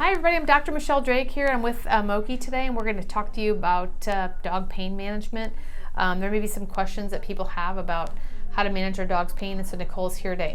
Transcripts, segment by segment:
Hi everybody, I'm Dr. Michele Drake here. I'm with Moki today, and we're going to talk to you about dog pain management. There may be some questions that people have about how to manage their dog's pain, and so Nicole's here to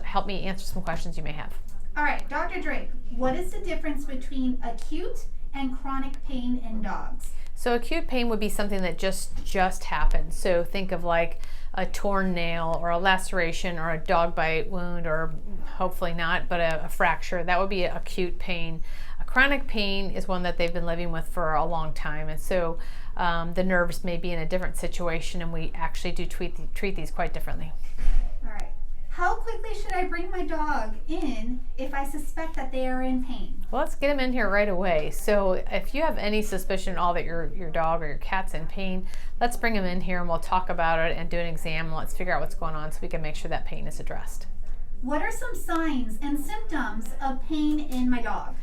help me answer some questions you may have. All right, Dr. Drake, what is the difference between acute and chronic pain in dogs? So acute pain would be something that just happened. So think of like a torn nail or a laceration or a dog bite wound, or hopefully not, but a fracture. That would be acute pain. A chronic pain is one that they've been living with for a long time, and so the nerves may be in a different situation, and we actually do treat these quite differently. All right. How quickly should I bring my dog in if I suspect that they are in pain? Well, let's get them in here right away. So if you have any suspicion at all that your dog or your cat's in pain, let's bring them in here and we'll talk about it and do an exam, and let's figure out what's going on so we can make sure that pain is addressed. What are some signs and symptoms of pain in my dog?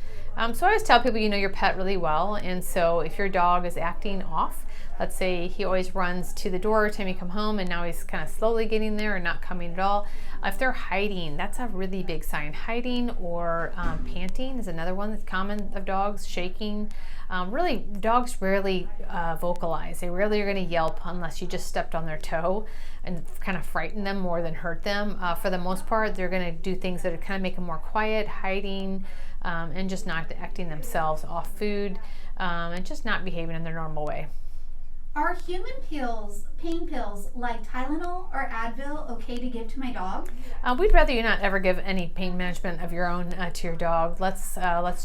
So I always tell people, you know your pet really well, and so if your dog is acting off, let's say he always runs to the door every time you come home and now he's kind of slowly getting there and not coming at all. If they're hiding, that's a really big sign. Hiding or panting is another one that's common of dogs. Shaking. Really, dogs rarely vocalize. They rarely are going to yelp unless you just stepped on their toe and kind of frighten them more than hurt them. For the most part, they're going to do things that kind of make them more quiet, hiding, and just not acting themselves off food, and just not behaving in their normal way. Are human pain pills like Tylenol or Advil okay to give to my dog? We'd rather you not ever give any pain management of your own to your dog. Let's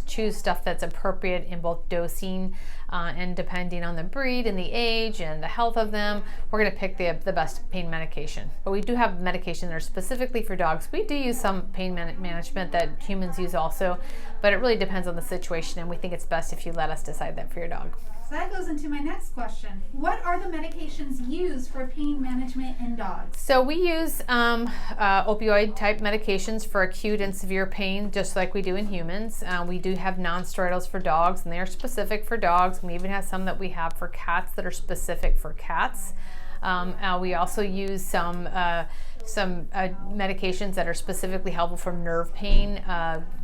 choose stuff that's appropriate in both dosing and depending on the breed and the age and the health of them, we're going to pick the best pain medication. But we do have medication that are specifically for dogs. We do use some pain management that humans use also, but it really depends on the situation, and we think it's best if you let us decide that for your dog. So that goes into my next question. What are the medications used for pain management in dogs? So we use opioid type medications for acute and severe pain, just like we do in humans. We do have non-steroidals for dogs, and they are specific for dogs. We even have some that we have for cats that are specific for cats. We also use some medications that are specifically helpful for nerve pain.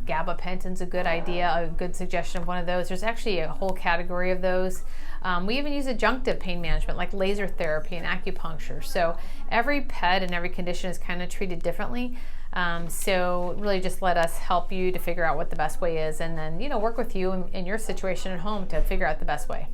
Gabapentin's a good idea, a good suggestion of one of those. There's actually a whole category of those. We even use adjunctive pain management like laser therapy and acupuncture. So every pet and every condition is kind of treated differently. So really just let us help you to figure out what the best way is, and then work with you in your situation at home to figure out the best way.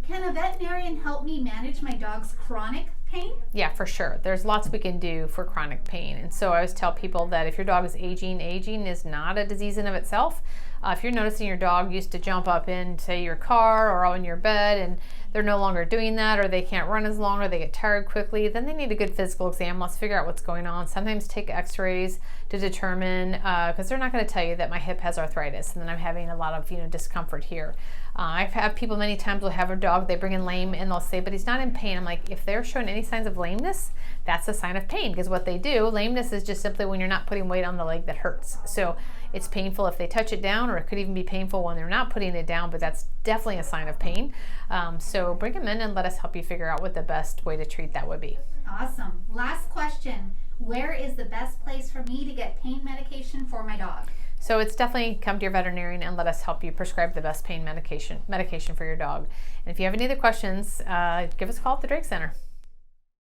Can a veterinarian help me manage my dog's chronic pain? Yeah, for sure. There's lots we can do for chronic pain. And so I always tell people that if your dog is aging is not a disease in of itself. If you're noticing your dog used to jump up in, say, your car or on your bed, and they're no longer doing that, or they can't run as long, or they get tired quickly, then they need a good physical exam. Let's figure out what's going on. Sometimes take x-rays to determine, because they're not going to tell you that my hip has arthritis and then I'm having a lot of discomfort here. I've had people many times will have a dog, they bring in lame, and they'll say, but he's not in pain. I'm like, if they're showing any signs of lameness, that's a sign of pain, because what they do, lameness is just simply when you're not putting weight on the leg that hurts. So it's painful if they touch it down, or it could even be painful when they're not putting it down, but that's definitely a sign of pain. So bring them in and let us help you figure out what the best way to treat that would be. Awesome. Last question. Where is the best place for me to get pain medication for my dog? So it's definitely come to your veterinarian and let us help you prescribe the best pain medication for your dog. And if you have any other questions, give us a call at the Drake Center.